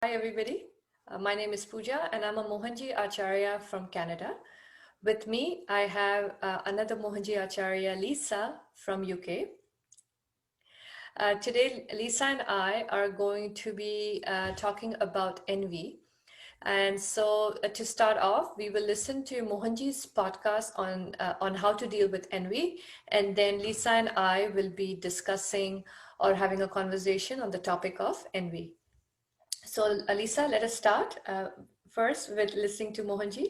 Hi, everybody. My name is Pooja, and I'm a Mohanji Acharya from Canada. With me, I have another Mohanji Acharya, Lisa from UK. Today, Lisa and I are going to be talking about envy. And so, to start off, we will listen to Mohanji's podcast on how to deal with envy, and then Lisa and I will be discussing or having a conversation on the topic of envy. So, Alisa, let us start first with listening to Mohanji.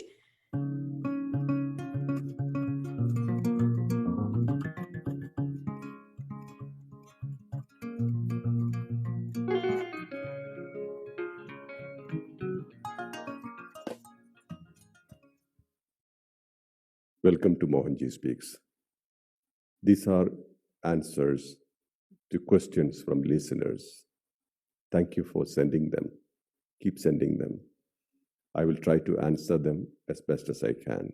Welcome to Mohanji Speaks. These are answers to questions from listeners. Thank you for sending them. Keep sending them. I will try to answer them as best as I can.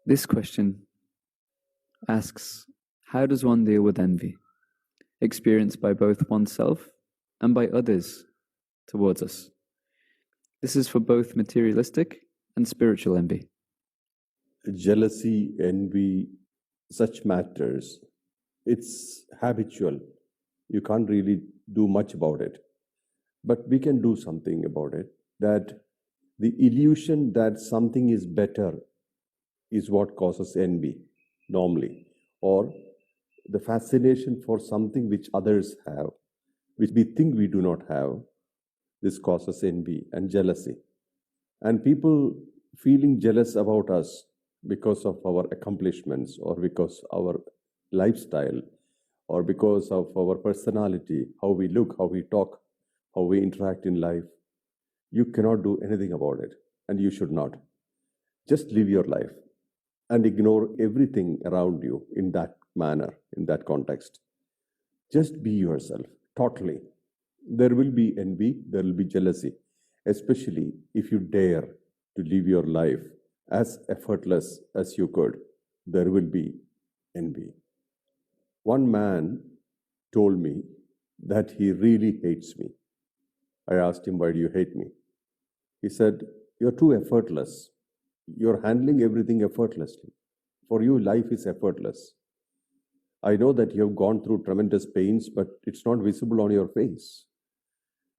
This question asks, how does one deal with envy, experienced by both oneself and by others towards us? This is for both materialistic and spiritual envy. Jealousy, envy, such matters, it's habitual. You can't really do much about it. But we can do something about it. That the illusion that something is better is what causes envy normally, or the fascination for something which others have, which we think we do not have. This causes envy and jealousy. And people feeling jealous about us because of our accomplishments, or because our lifestyle, or because of our personality, how we look, how we talk, how we interact in life. You cannot do anything about it, and you should not. Just live your life and ignore everything around you in that manner, in that context. Just be yourself totally. There will be envy, there will be jealousy, especially if you dare to live your life as effortless as you could. There will be envy. One man told me that he really hates me. I asked him, why do you hate me? He said, you're too effortless. You're handling everything effortlessly. For you, life is effortless. I know that you have gone through tremendous pains, but it's not visible on your face.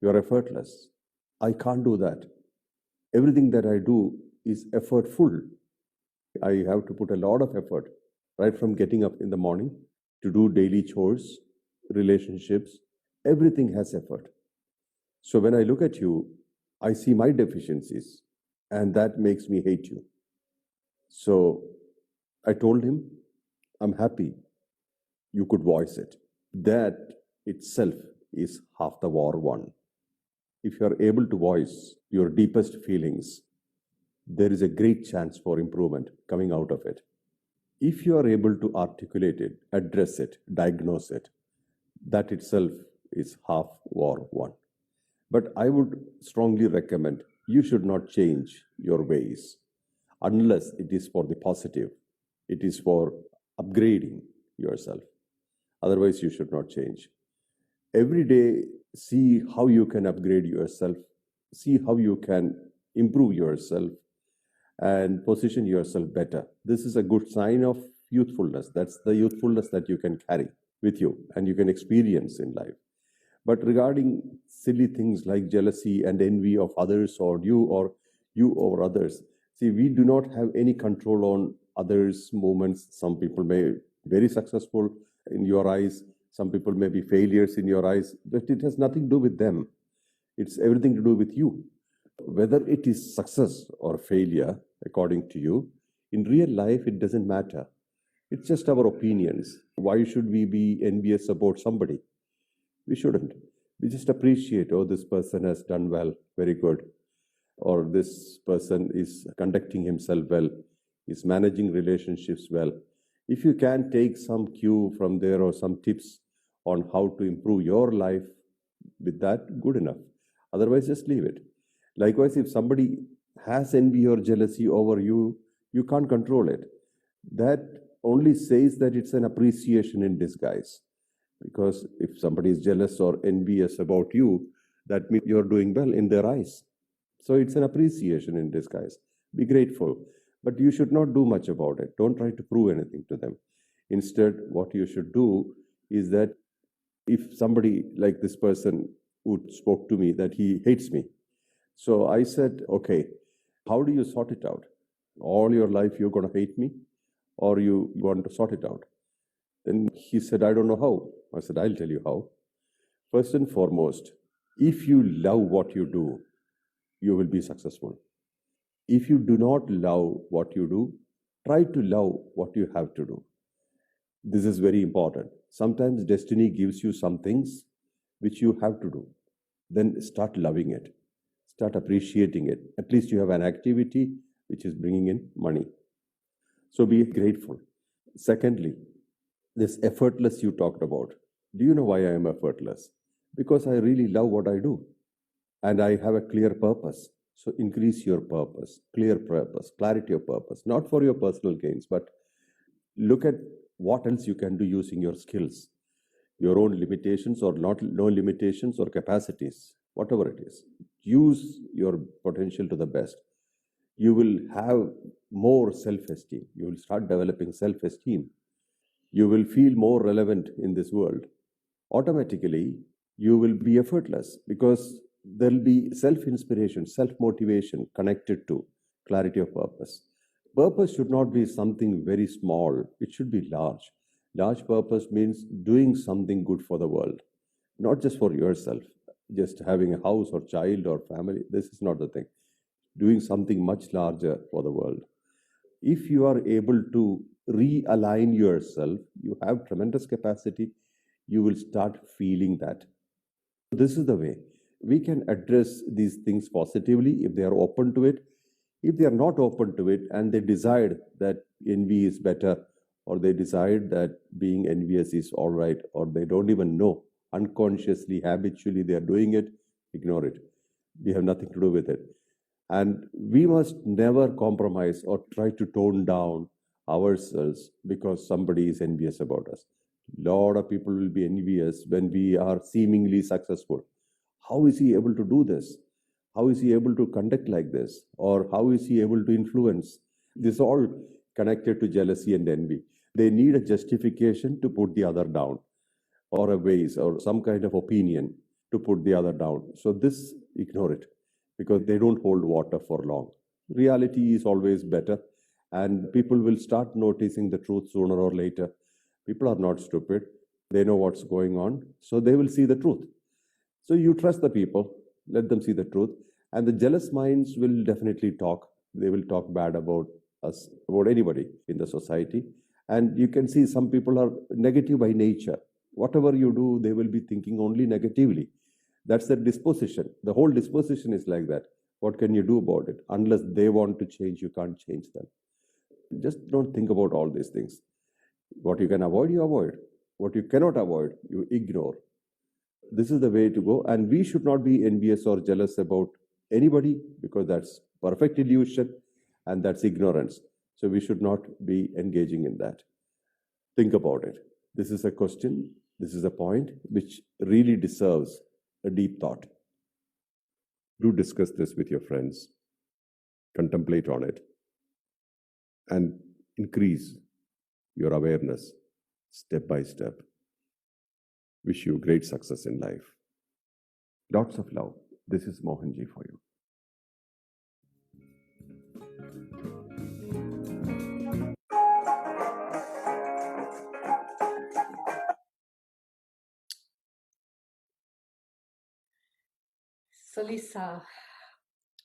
You're effortless. I can't do that. Everything that I do is effortful. I have to put a lot of effort, right from getting up in the morning to do daily chores, relationships. Everything has effort. So when I look at you, I see my deficiencies, and that makes me hate you. So I told him, I'm happy you could voice it. That itself is half the war won. If you are able to voice your deepest feelings, there is a great chance for improvement coming out of it. If you are able to articulate it, address it, diagnose it, that itself is half war won. But I would strongly recommend you should not change your ways unless it is for the positive, it is for upgrading yourself. Otherwise, you should not change. Every day, see how you can upgrade yourself, see how you can improve yourself and position yourself better. This is a good sign of youthfulness. That's the youthfulness that you can carry with you and you can experience in life. But regarding silly things like jealousy and envy of others, or you over others, see, we do not have any control on others' movements. Some people may be very successful in your eyes. Some people may be failures in your eyes, but it has nothing to do with them. It's everything to do with you. Whether it is success or failure, according to you, in real life, it doesn't matter. It's just our opinions. Why should we be envious about somebody? We shouldn't. We just appreciate, oh, this person has done well, very good. Or this person is conducting himself well, is managing relationships well. If you can take some cue from there or some tips on how to improve your life with that, good enough. Otherwise, just leave it. Likewise, if somebody has envy or jealousy over you, you can't control it. That only says that it's an appreciation in disguise. Because if somebody is jealous or envious about you, That means you're doing well in their eyes. So it's an appreciation in disguise. Be grateful. But you should not do much about it. Don't try to prove anything to them. Instead, what you should do is that if somebody like this person who spoke to me that he hates me, so I said, okay, how do you sort it out? All your life you're going to hate me, or you want to sort it out? Then he said, I don't know how. I said, I'll tell you how. First and foremost, if you love what you do, you will be successful. If you do not love what you do, try to love what you have to do. This is very important. Sometimes destiny gives you some things which you have to do. Then start loving it. Start appreciating it. At least you have an activity which is bringing in money. So be grateful. Secondly, this effortless you talked about. Do you know why I am effortless? Because I really love what I do. And I have a clear purpose. So increase your purpose, clear purpose, clarity of purpose, not for your personal gains, but look at what else you can do using your skills, your own limitations or no limitations or capacities, whatever it is. Use your potential to the best. You will have more self-esteem. You will start developing self-esteem. You will feel more relevant in this world. Automatically, you will be effortless because there will be self-inspiration, self-motivation connected to clarity of purpose. Purpose should not be something very small. It should be large. Large purpose means doing something good for the world, not just for yourself, just having a house or child or family. This is not the thing. Doing something much larger for the world. If you are able to realign yourself, you have tremendous capacity. You will start feeling that. This is the way we can address these things positively if they are open to it. If they are not open to it and they decide that envy is better, or they decide that being envious is all right, or they don't even know, unconsciously, habitually they are doing it, ignore it. We have nothing to do with it. And we must never compromise or try to tone down ourselves because somebody is envious about us. A lot of people will be envious when we are seemingly successful. How is he able to do this? How is he able to conduct like this? Or how is he able to influence? This is all connected to jealousy and envy. They need a justification to put the other down, or a ways, or some kind of opinion to put the other down. So this, ignore it, because they don't hold water for long. Reality is always better, and people will start noticing the truth sooner or later. People are not stupid. They know what's going on, so they will see the truth. So you trust the people, let them see the truth. And the jealous minds will definitely talk. They will talk bad about us, about anybody in the society. And you can see some people are negative by nature. Whatever you do, they will be thinking only negatively. That's the disposition. The whole disposition is like that. What can you do about it? Unless they want to change, you can't change them. Just don't think about all these things. What you can avoid, you avoid. What you cannot avoid, you ignore. This is the way to go. And we should not be envious or jealous about anybody, because that's perfect illusion and that's ignorance. So we should not be engaging in that. Think about it. This is a question, this is a point which really deserves a deep thought. Do discuss this with your friends, contemplate on it, and increase your awareness step by step. Wish you great success in life. Lots of love. This is Mohanji for you. So, Lisa,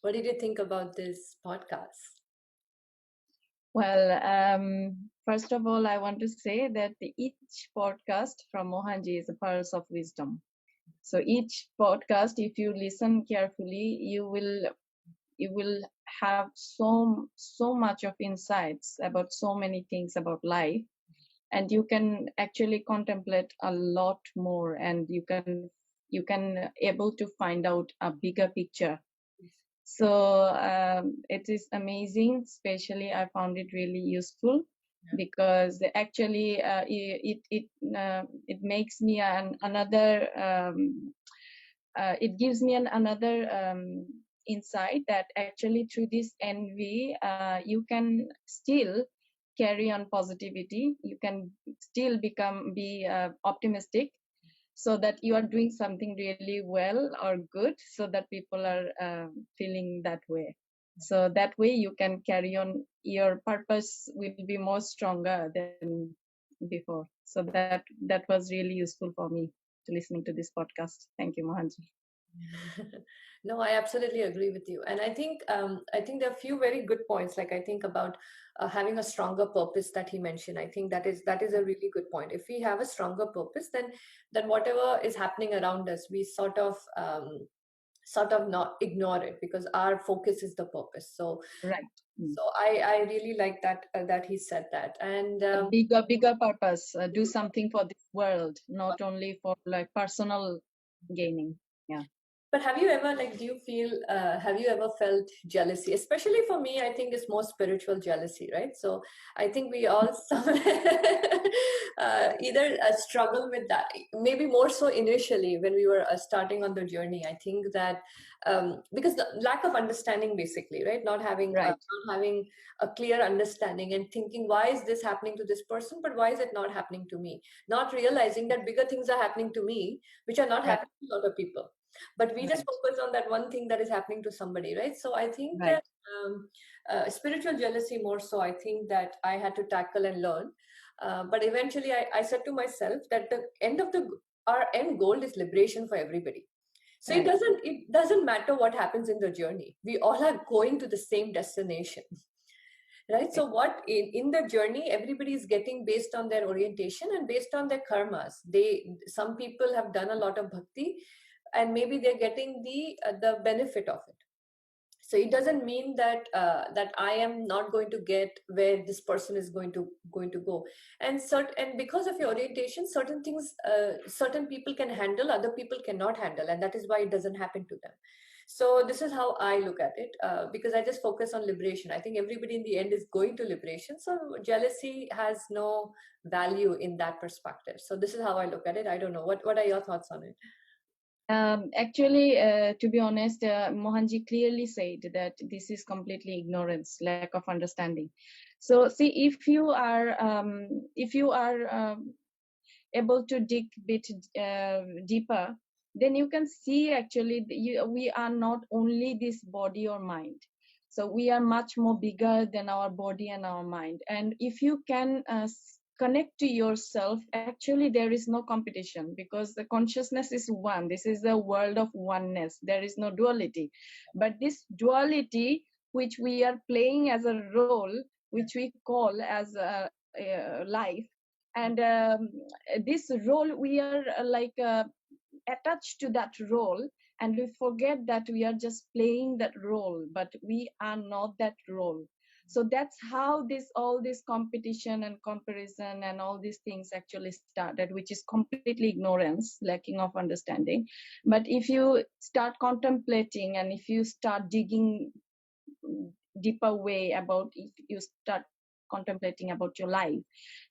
what did you think about this podcast? Well, first of all, I want to say that each podcast from Mohanji is a pearls of wisdom. So each podcast, if you listen carefully, you will have so much of insights about so many things about life, and you can actually contemplate a lot more, and you can able to find out a bigger picture. So it is amazing. Especially, I found it really useful because actually it makes me another it gives me another insight that actually through this envy, you can still carry on positivity. You can still be optimistic, so that you are doing something really well or good, so that people are feeling that way. So that way you can carry on. Your purpose will be more stronger than before. So that was really useful for me to listening to this podcast. Thank you, Mohanji. No, I absolutely agree with you, and I think there are a few very good points. Like I think about having a stronger purpose that he mentioned. I think that is a really good point. If we have a stronger purpose, then whatever is happening around us, we sort of not ignore it because our focus is the purpose. So Right. so I really like that he said that, and A bigger purpose. Do something for this world, not only for like personal gaining. Yeah. but have you ever like have you ever felt jealousy? Especially for me, I think it's more spiritual jealousy, right? So I think we all either struggle with that, maybe more so initially when we were starting on the journey. I think that because the lack of understanding, basically, right? Right. Not having a clear understanding and thinking, why is this happening to this person, but why is it not happening to me? Not realizing that bigger things are happening to me, which are not Right. happening to other people, but we just Right. focus on that one thing that is happening to somebody, right? So I think Right. that spiritual jealousy more so, I think that I had to tackle and learn, but eventually I said to myself that the end of the our end goal is liberation for everybody. So Right. it doesn't matter what happens in the journey, we all are going to the same destination, right? So what in the journey everybody is getting based on their orientation and based on their karmas. Some people have done a lot of bhakti and maybe they're getting the benefit of it. So it doesn't mean that that I am not going to get where this person is going to go. And because of your orientation, certain things certain people can handle, other people cannot handle, and that is why it doesn't happen to them. So this is how I look at it, because I just focus on liberation. I think everybody in the end is going to liberation, so jealousy has no value in that perspective. So this is how I look at it. I don't know, what are your thoughts on it? Actually, to be honest, Mohanji clearly said that this is completely ignorance, lack of understanding. So, see, if you are able to dig bit deeper, then you can see actually we are not only this body or mind. So we are much more bigger than our body and our mind. And if you can connect to yourself, actually there is no competition, because the consciousness is one. This is a world of oneness. There is no duality. But this duality which we are playing as a role, which we call as a life, and this role we are attached to that role, and we forget that we are just playing that role, but we are not that role. So that's how all this competition and comparison and all these things actually started, which is completely ignorance, lacking of understanding. But if you start contemplating and if you start digging deeper way about, if you start contemplating about your life,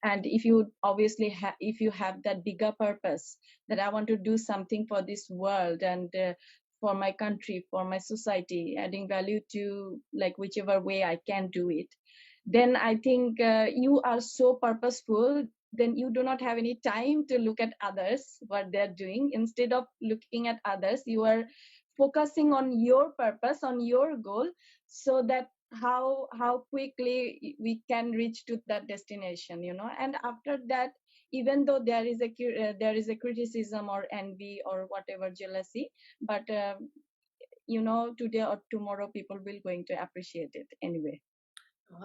and if you obviously if you have that bigger purpose, that I want to do something for this world and for my country, for my society, adding value to like whichever way I can do it, then I think you are so purposeful, then you do not have any time to look at others what they're doing. Instead of looking at others, you are focusing on your purpose, on your goal, so that how quickly we can reach to that destination, and after that, even though there is a criticism or envy or whatever, jealousy, but today or tomorrow people will going to appreciate it anyway.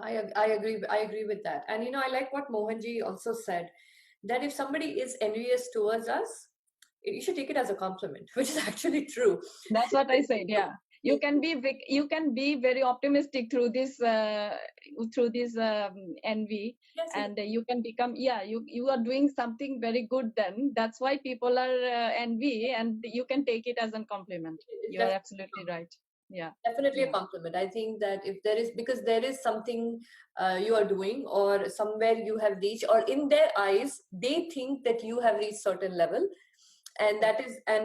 I agree with that. And I like what Mohanji also said, that if somebody is envious towards us, you should take it as a compliment, which is actually true. That's what I said. Yeah, you can be very optimistic through this envy, Yes, and you can become, you are doing something very good. Then that's why people are envy, and you can take it as a compliment. it's You are definitely absolutely right. Yeah. definitely a Yeah. compliment. I think that if there is, because there is something you are doing or somewhere you have reached, or in their eyes they think that you have reached certain level, and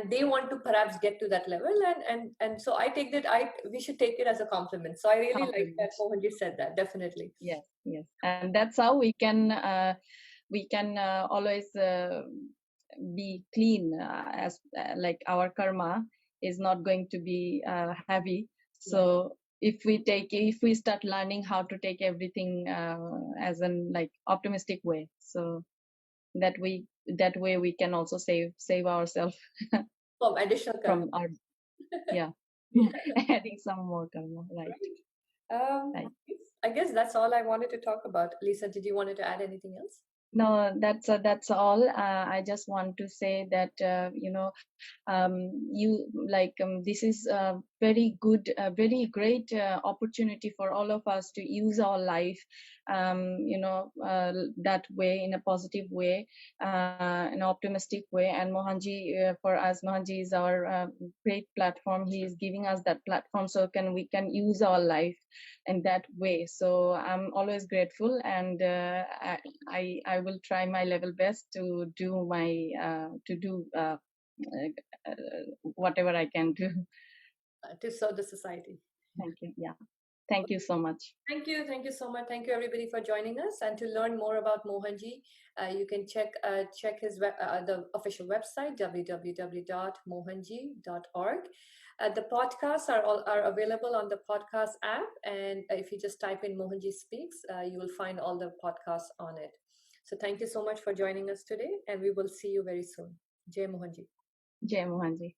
they want to perhaps get to that level, and so I take that we should take it as a compliment. So I really like that Mohanji said that. Definitely. Yes, and that's how we can always be clean, as like our karma is not going to be heavy. So if we start learning how to take everything as an like optimistic way, so that way we can also save ourselves From additional karma. from our adding some more karma, right? Right. I guess that's all I wanted to talk about. Lisa, did you want to add anything else? No, that's all. I just want to say that this is a very good, very great opportunity for all of us to use our life, that way, in a positive way, an optimistic way. And Mohanji, for us, Mohanji is our great platform. He is giving us that platform, so we can use our life in that way. So I'm always grateful, and I will try my level best to do whatever I can do to serve the society. Thank you. Yeah, thank you so much. Thank you so much. Thank you everybody for joining us. And to learn more about Mohanji, you can check his the official website, www.mohanji.org. The podcasts are available on the podcast app, and if you just type in Mohanji Speaks, you will find all the podcasts on it. So thank you so much for joining us today, and we will see you very soon. Jai Mohanji. Jai Mohanji.